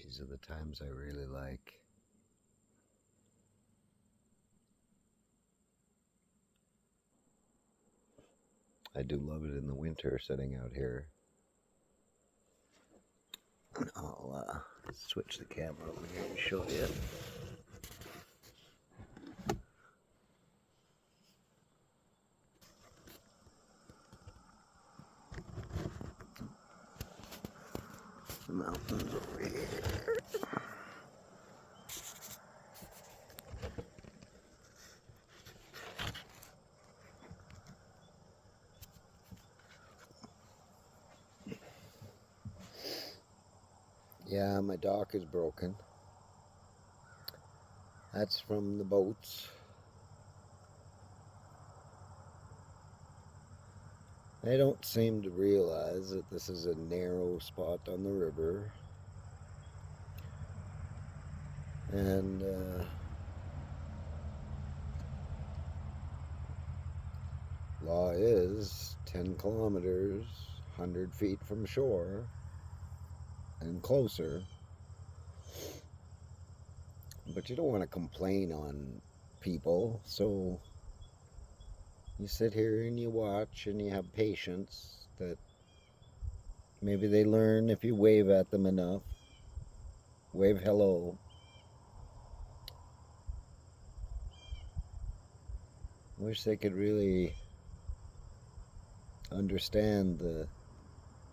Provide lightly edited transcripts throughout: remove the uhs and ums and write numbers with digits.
These are the times I really like. I do love it in the winter sitting out here. I'll switch the camera over here and show you. The mountains over here. Yeah, my dock is broken. That's from the boats. They don't seem to realize that this is a narrow spot on the river. And law is 10 kilometers, 100 feet from shore, and closer. But you don't want to complain on people, so you sit here and you watch and you have patience that maybe they learn if you wave at them enough. Wave hello. I wish they could really understand the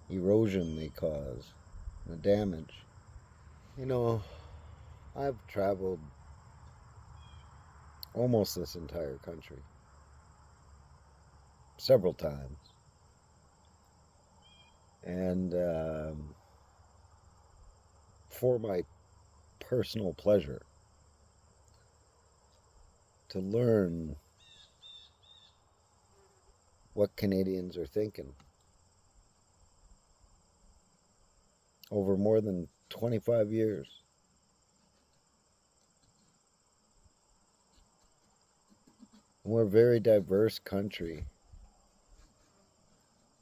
erosion they cause, the damage. You know, I've traveled almost this entire country several times. And for my personal pleasure, to learn what Canadians are thinking over more than 25 years. We're a very diverse country.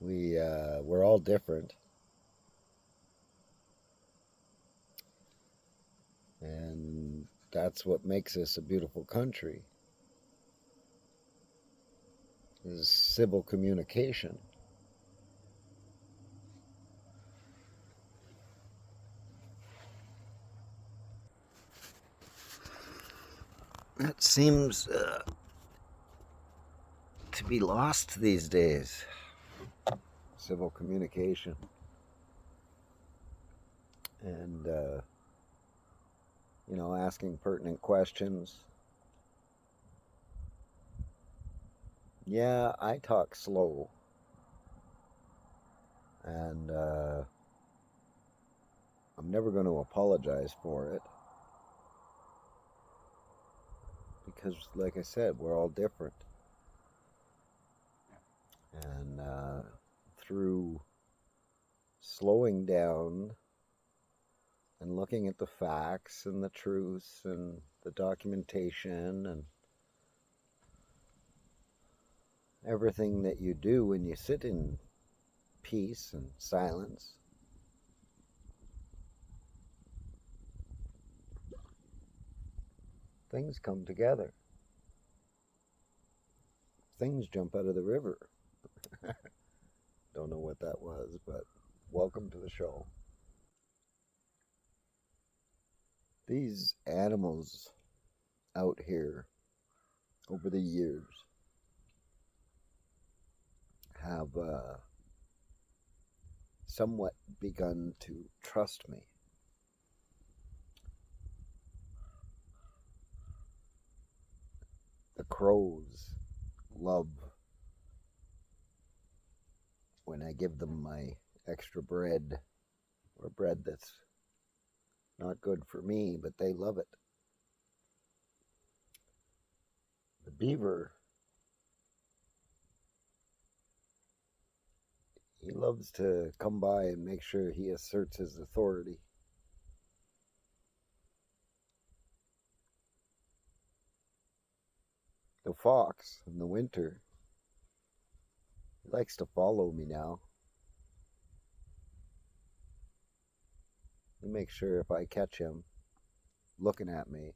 We're all different, and that's what makes us a beautiful country. Is civil communication. That seems to be lost these days. Civil communication. And, asking pertinent questions. Yeah, I talk slow. And I'm never going to apologize for it. Because, like I said, we're all different. And through slowing down and looking at the facts and the truth and the documentation and everything that you do when you sit in peace and silence, things come together. Things jump out of the river. Don't know what that was, but welcome to the show. These animals out here over the years have somewhat begun to trust me. The crows love when I give them my extra bread, or bread that's not good for me, but they love it. The beaver, he loves to come by and make sure he asserts his authority. The fox in the winter, he likes to follow me now. He make sure if I catch him looking at me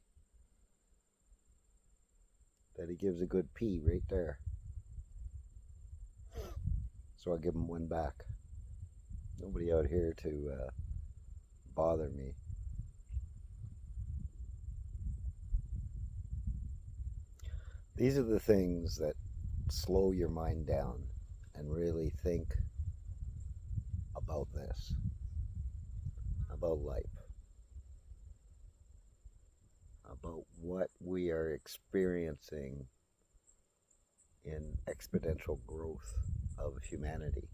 that he gives a good pee right there. So I'll give him one back. Nobody out here to bother me. These are the things that slow your mind down and really think about this, about life, about what we are experiencing in exponential growth of humanity.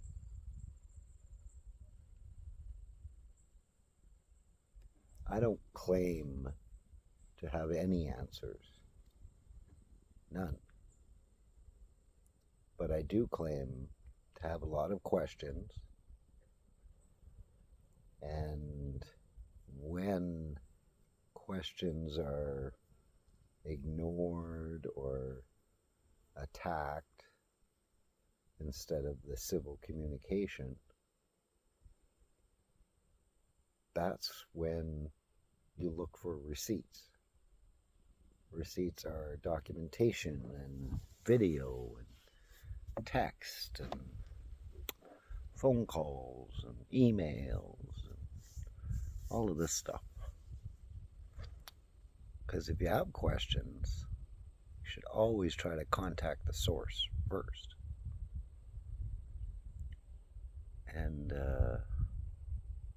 I don't claim to have any answers. None. But I do claim to have a lot of questions. And when questions are ignored or attacked instead of the civil communication, that's when you look for receipts. Receipts are documentation and video and text and phone calls and emails and all of this stuff. Because if you have questions, you should always try to contact the source first. And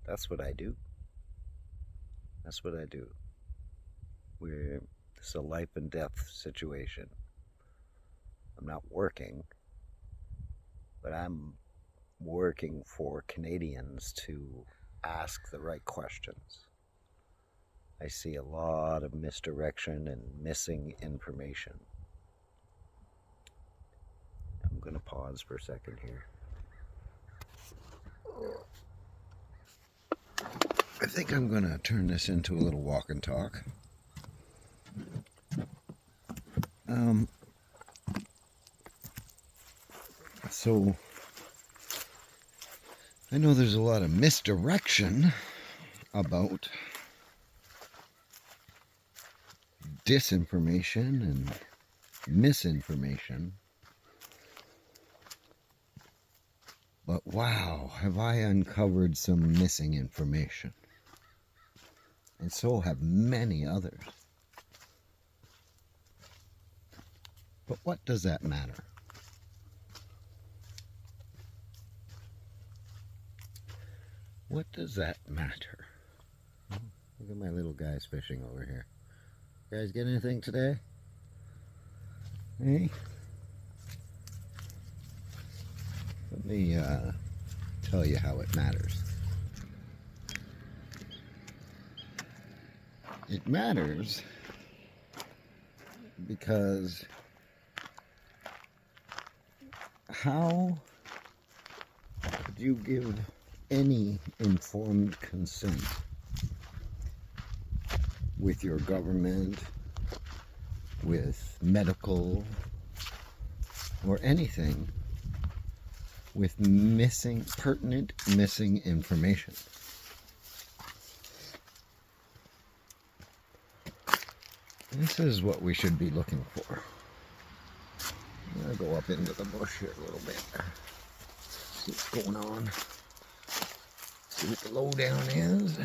that's what I do. That's what I do. It's a life and death situation. I'm not working, but I'm working for Canadians to ask the right questions. I see a lot of misdirection and missing information. I'm going to pause for a second here. I think I'm going to turn this into a little walk and talk. So I know there's a lot of misdirection about disinformation and misinformation. But wow, have I uncovered some missing information. And so have many others. But what does that matter? What does that matter? Look at my little guys fishing over here. You guys get anything today? Hey? Let me tell you how it matters. It matters because how could you give any informed consent with your government, with medical, or anything with pertinent missing information? This is what we should be looking for. I'm going to go up into the bush here a little bit. See what's going on. See what the lowdown is.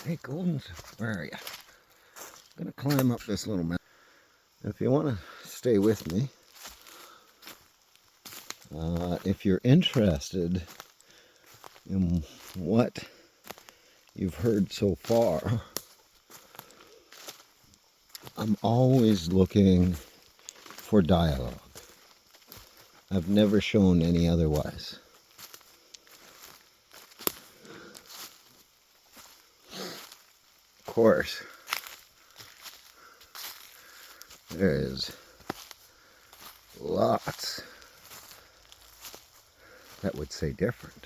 Hey, Goldens, where are you? I'm going to climb up this little mountain. If you want to stay with me, if you're interested in what you've heard so far, I'm always looking for dialogue. I've never shown any otherwise. Of course, there is lots that would say different.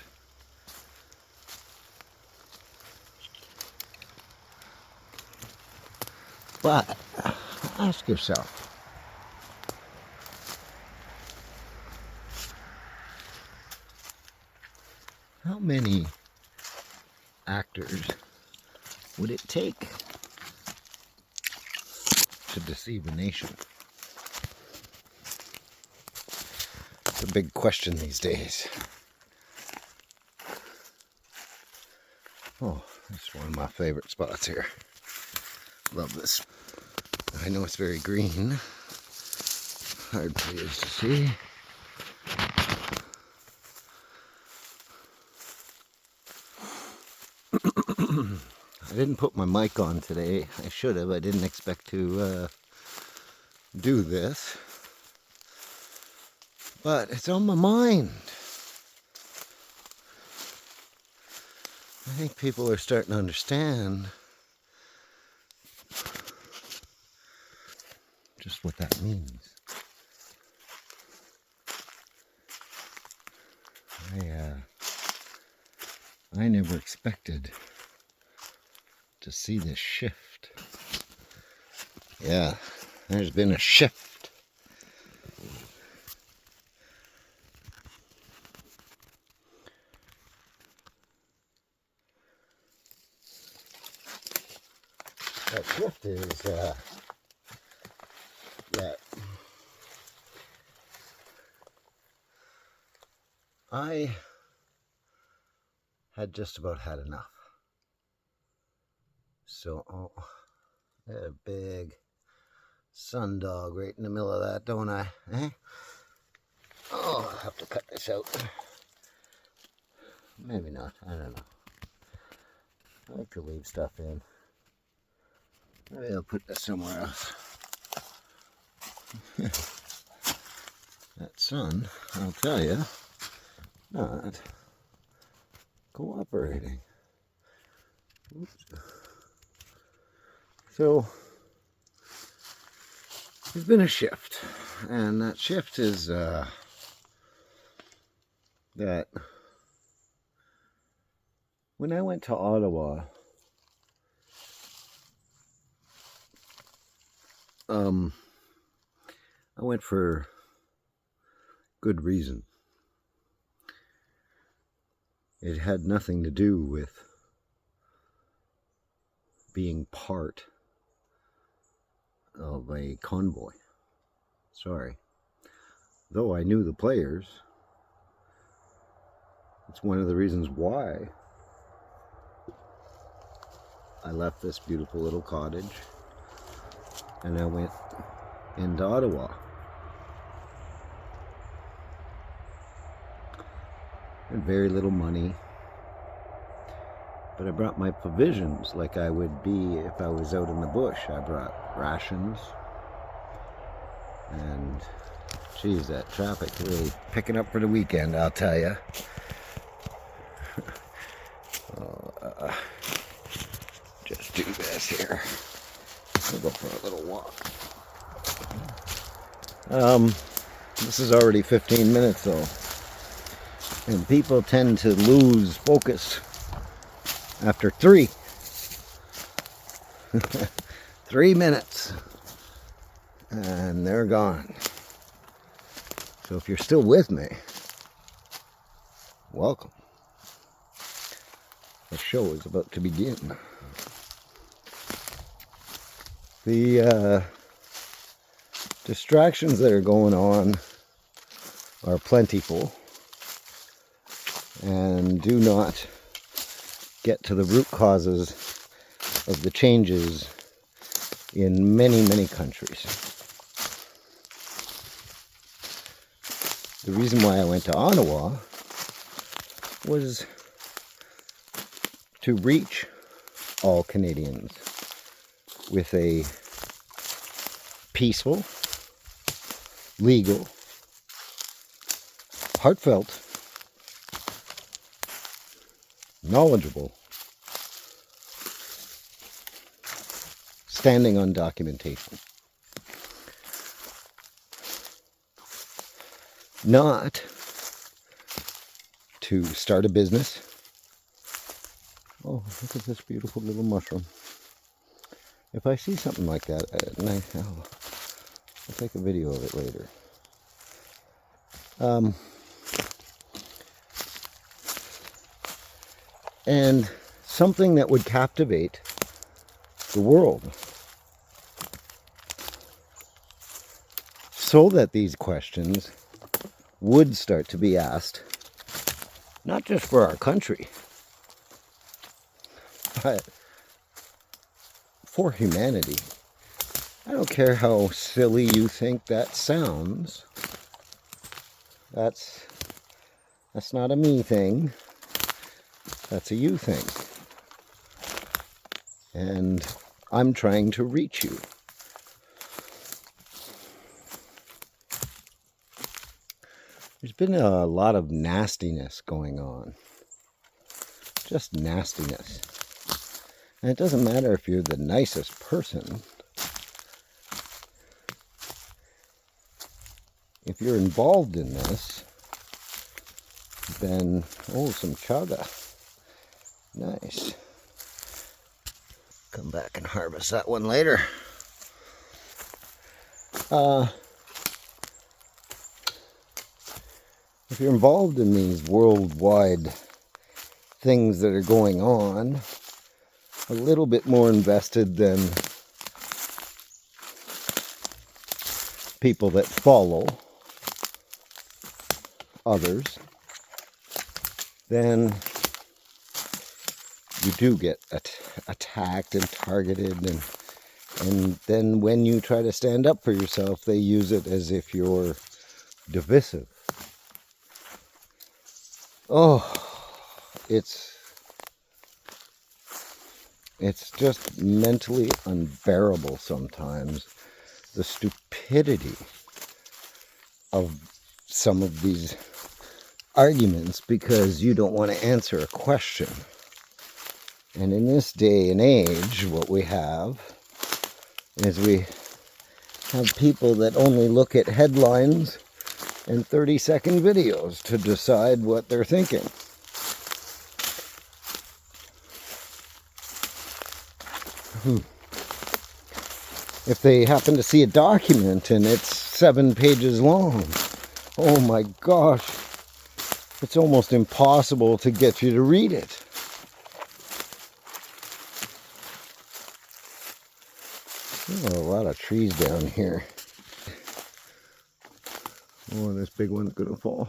But ask yourself, how many actors would it take to deceive a nation? It's a big question these days. Oh, it's one of my favorite spots here. Love this. I know it's very green. Hard for you to see. I didn't put my mic on today. I should have. I didn't expect to do this. But it's on my mind. I think people are starting to understand just what that means. I never expected to see this shift. Yeah, there's been a shift. That shift is that I had just about had enough. So, I had a big sundog right in the middle of that, don't I? Eh? Oh, I'll have to cut this out. Maybe not, I don't know. I like to leave stuff in. Maybe I'll put this somewhere else. That sun, I'll tell you, not cooperating. Oops. So, there's been a shift, and that shift is that when I went to Ottawa, I went for good reason. It had nothing to do with being part of a convoy. Sorry. Though I knew the players, it's one of the reasons why I left this beautiful little cottage and I went into Ottawa. I had very little money, but I brought my provisions like I would be if I was out in the bush. I brought rations, and geez, that traffic really picking up for the weekend, I'll tell you. Just do this here. We'll go for a little walk. This is already 15 minutes though, and people tend to lose focus after 3 minutes, and they're gone. So if you're still with me, welcome. The show is about to begin. The distractions that are going on are plentiful and do not get to the root causes of the changes in many, many countries. The reason why I went to Ottawa was to reach all Canadians with a peaceful, legal, heartfelt, knowledgeable, standing on documentation. Not to start a business. Oh, look at this beautiful little mushroom. If I see something like that at night, I'll take a video of it later. And something that would captivate the world, so that these questions would start to be asked, not just for our country, but for humanity. I don't care how silly you think that sounds. That's not a me thing. That's a you thing. And I'm trying to reach you. There's been a lot of nastiness going on. Just nastiness. And it doesn't matter if you're the nicest person. If you're involved in this, then, oh, some chaga. Nice. Come back and harvest that one later. If you're involved in these worldwide things that are going on, a little bit more invested than people that follow others, then you do get attacked and targeted, and then when you try to stand up for yourself, they use it as if you're divisive. Oh, it's just mentally unbearable sometimes, the stupidity of some of these arguments, because you don't want to answer a question. And in this day and age, what we have is we have people that only look at headlines and 30-second videos to decide what they're thinking. If they happen to see a document and it's 7 pages long, oh my gosh, it's almost impossible to get you to read it. There are a lot of trees down here. Oh, this big one's gonna fall.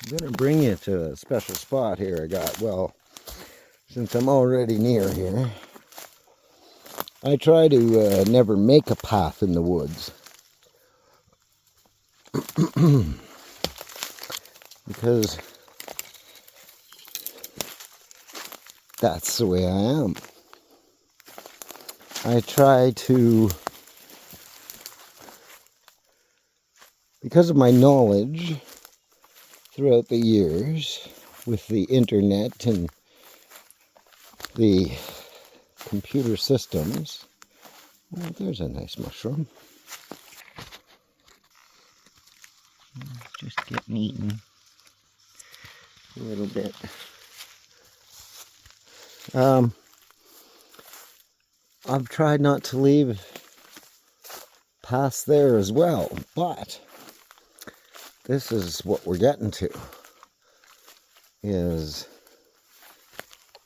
I'm gonna bring you to a special spot here I got. Well, since I'm already near here, I try to never make a path in the woods. Because that's the way I am. I try to, because of my knowledge throughout the years with the internet and the computer systems. Oh, there's a nice mushroom. Just getting eaten a little bit. I've tried not to leave past there as well, but this is what we're getting to, is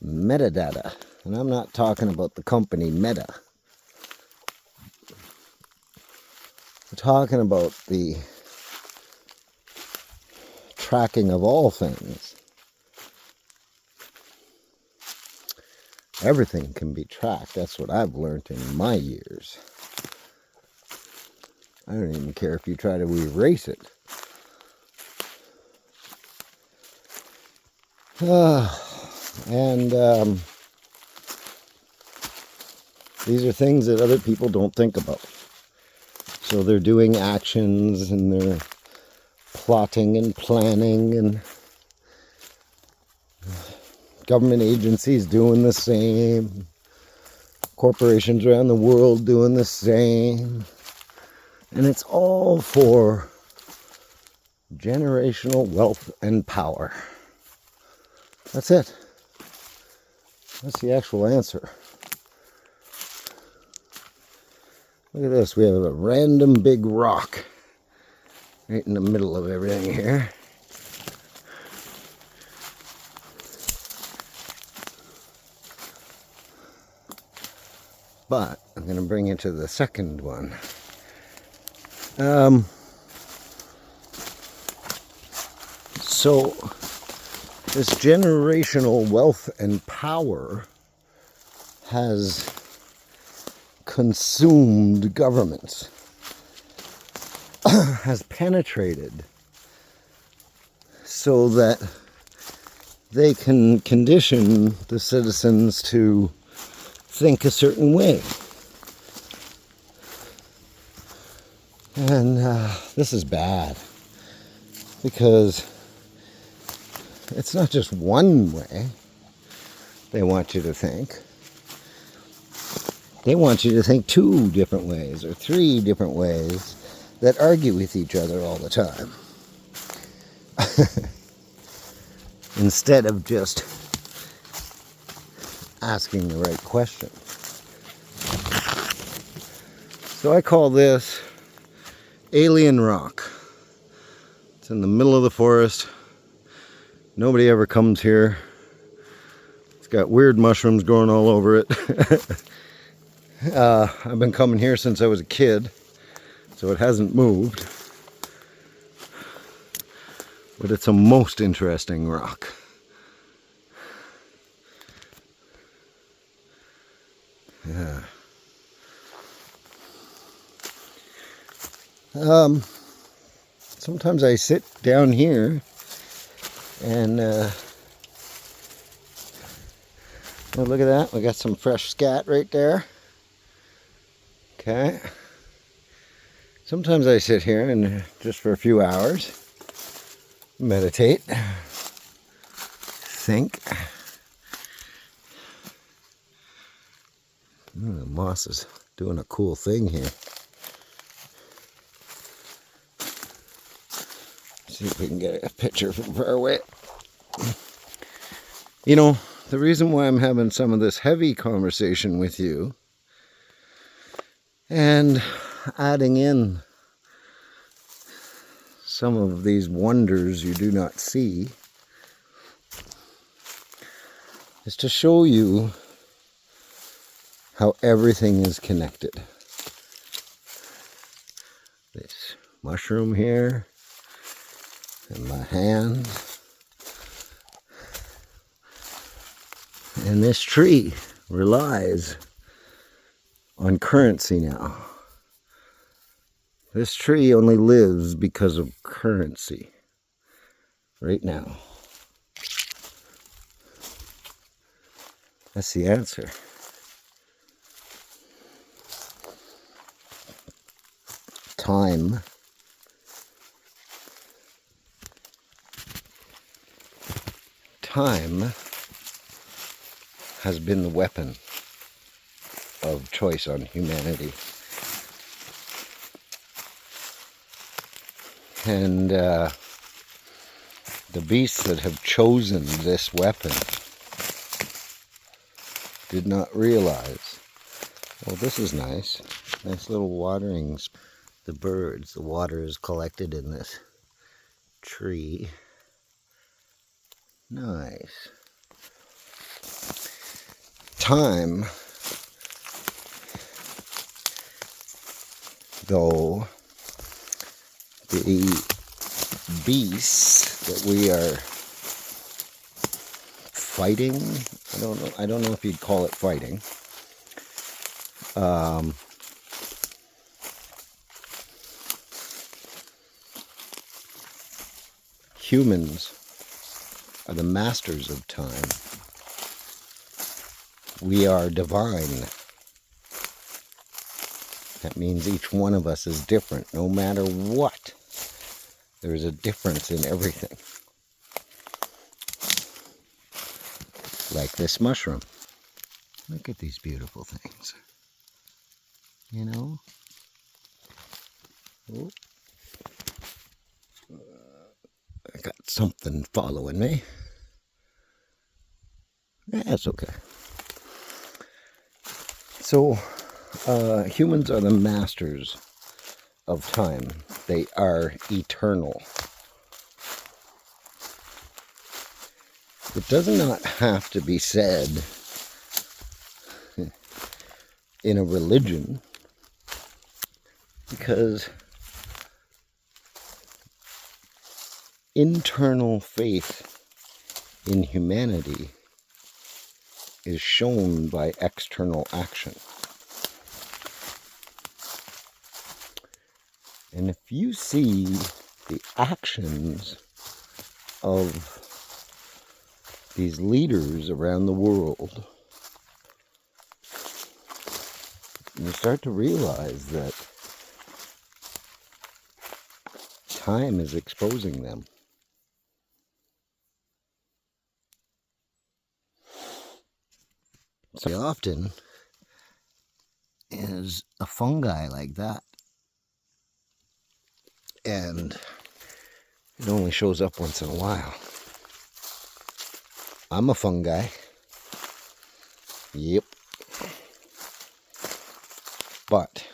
metadata. And I'm not talking about the company Meta. We're talking about the tracking of all things. Everything can be tracked. That's what I've learned in my years. I don't even care if you try to erase it. And these are things that other people don't think about. So they're doing actions and they're plotting and planning, and government agencies doing the same. Corporations around the world doing the same. And it's all for generational wealth and power. That's it. That's the actual answer. Look at this. We have a random big rock right in the middle of everything here. But I'm going to bring you to the second one. So this generational wealth and power has consumed governments, has penetrated so that they can condition the citizens to think a certain way. And this is bad, because it's not just one way they want you to think. They want you to think 2 different ways or 3 different ways that argue with each other all the time. Instead of just asking the right question. So I call this Alien Rock. It's in the middle of the forest. Nobody ever comes here. It's got weird mushrooms growing all over it. I've been coming here since I was a kid, so it hasn't moved. But it's a most interesting rock. Yeah. Sometimes I sit down here and oh, look at that. We got some fresh scat right there. Okay. Sometimes I sit here and just for a few hours meditate, think. The moss is doing a cool thing here. See if we can get a picture from far away. You know, the reason why I'm having some of this heavy conversation with you and adding in some of these wonders you do not see is to show you how everything is connected. This mushroom here in my hand, and this tree relies on currency now. This tree only lives because of currency right now. That's the answer. Time has been the weapon of choice on humanity. And the beasts that have chosen this weapon did not realize, well, this is nice. Nice little watering. The birds, the water is collected in this tree. Nice. Time, though, the beasts that we are fighting, I don't know if you'd call it fighting. Humans are the masters of time. We are divine. That means each one of us is different, no matter what. There is a difference in everything. Like this mushroom. Look at these beautiful things. You know? Oh. I got something following me. That's okay. So, humans are the masters of time. They are eternal. It does not have to be said in a religion, because internal faith in humanity is shown by external action. And if you see the actions of these leaders around the world, you start to realize that time is exposing them. So often is a fungi like that, and it only shows up once in a while. I'm a fungi. Yep. But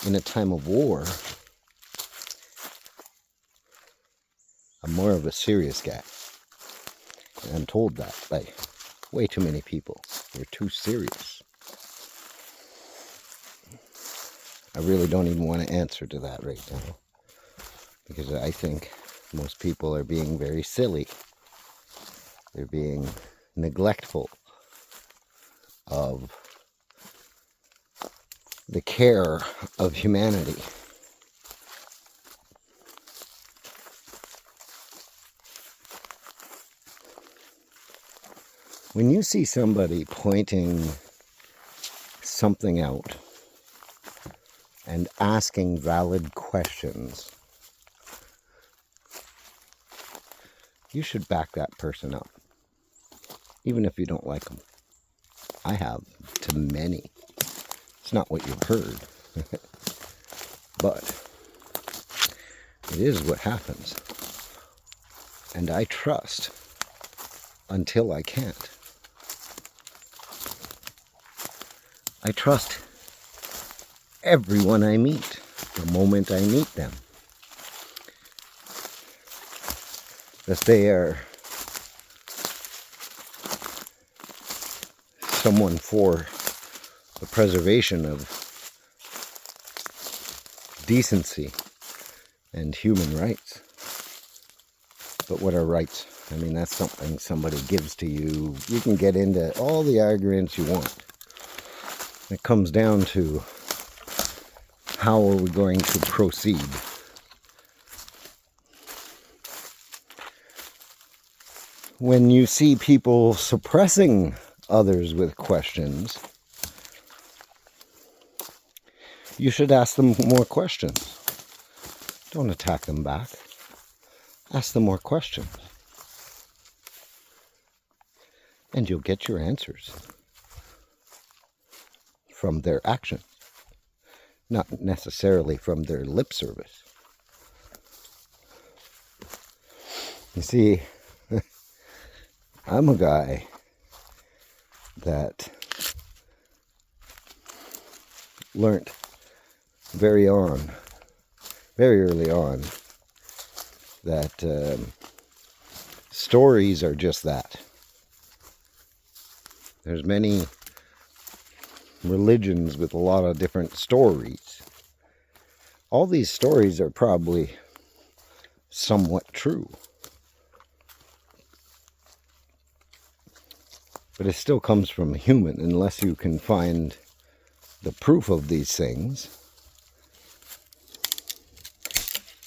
in a time of war, I'm more of a serious guy. And I'm told that by way too many people. You're too serious. I really don't even want to answer to that right now, because I think most people are being very silly. They're being neglectful of the care of humanity. When you see somebody pointing something out and asking valid questions, you should back that person up, even if you don't like them. I have to many. It's not what you've heard, but it is what happens. And I trust until I can't. I trust everyone I meet the moment I meet them, that they are someone for the preservation of decency and human rights. But what are rights? I mean, that's something somebody gives to you. You can get into all the arguments you want. It comes down to, how are we going to proceed? When you see people suppressing others with questions, you should ask them more questions. Don't attack them back. Ask them more questions. And you'll get your answers from their actions, not necessarily from their lip service. You see, I'm a guy that learned very early on, that stories are just that. There's many religions with a lot of different stories. All these stories are probably somewhat true, but it still comes from a human. Unless you can find the proof of these things,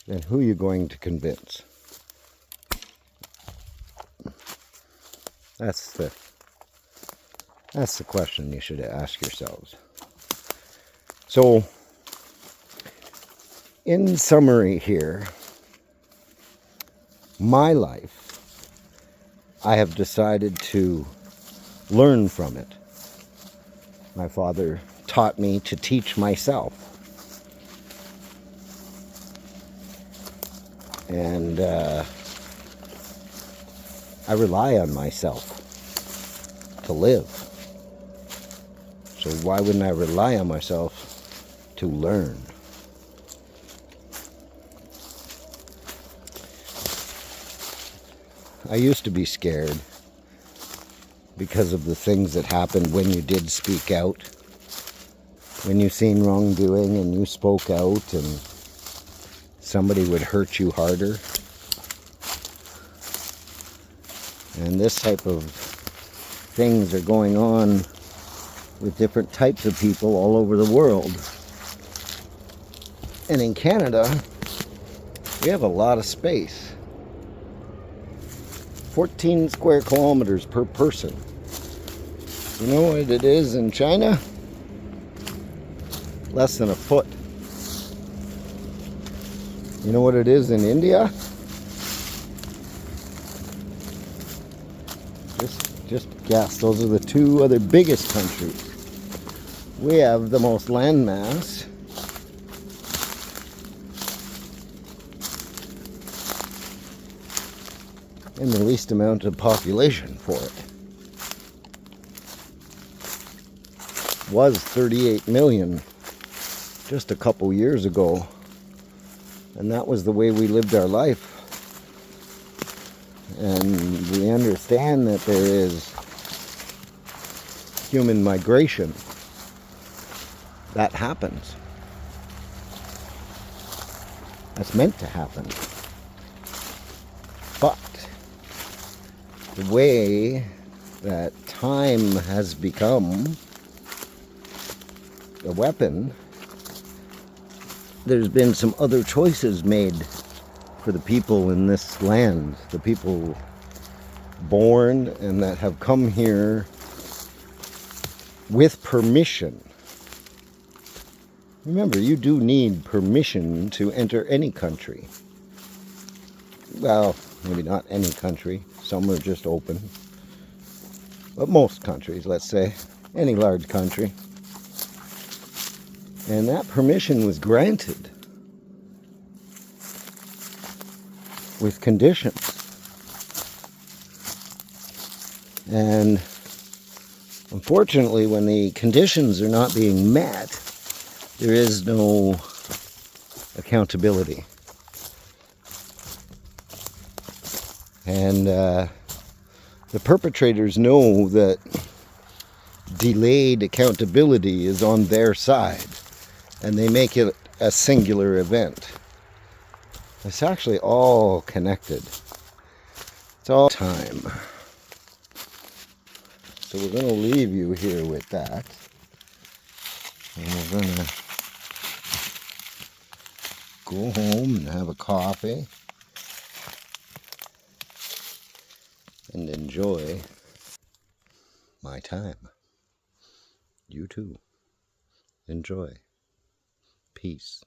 then who are you going to convince? That's the question you should ask yourselves. So, in summary here, my life, I have decided to learn from it. My father taught me to teach myself. And I rely on myself to live. So why wouldn't I rely on myself to learn? I used to be scared because of the things that happened when you did speak out. when you seen wrongdoing and you spoke out and somebody would hurt you harder. And this type of things are going on with different types of people all over the world. And in Canada, we have a lot of space. 14 square kilometers per person. You know what it is in China? Less than a foot. You know what it is in India? Just guess. Those are the two other biggest countries. We have the most land mass. And the least amount of population for it. Was 38 million just a couple years ago. And that was the way we lived our life. And we understand that there is human migration. That happens. That's meant to happen. But the way that time has become a weapon, there's been some other choices made for the people in this land, the people born and that have come here with permission. Remember, you do need permission to enter any country. Well, maybe not any country. Some are just open. But most countries, let's say, any large country. And that permission was granted with conditions. And unfortunately, when the conditions are not being met, there is no accountability. And the perpetrators know that delayed accountability is on their side, and they make it a singular event. It's actually all connected. It's all time. So we're going to leave you here with that. And we're going to go home and have a coffee and enjoy my time. You too. Enjoy. Peace.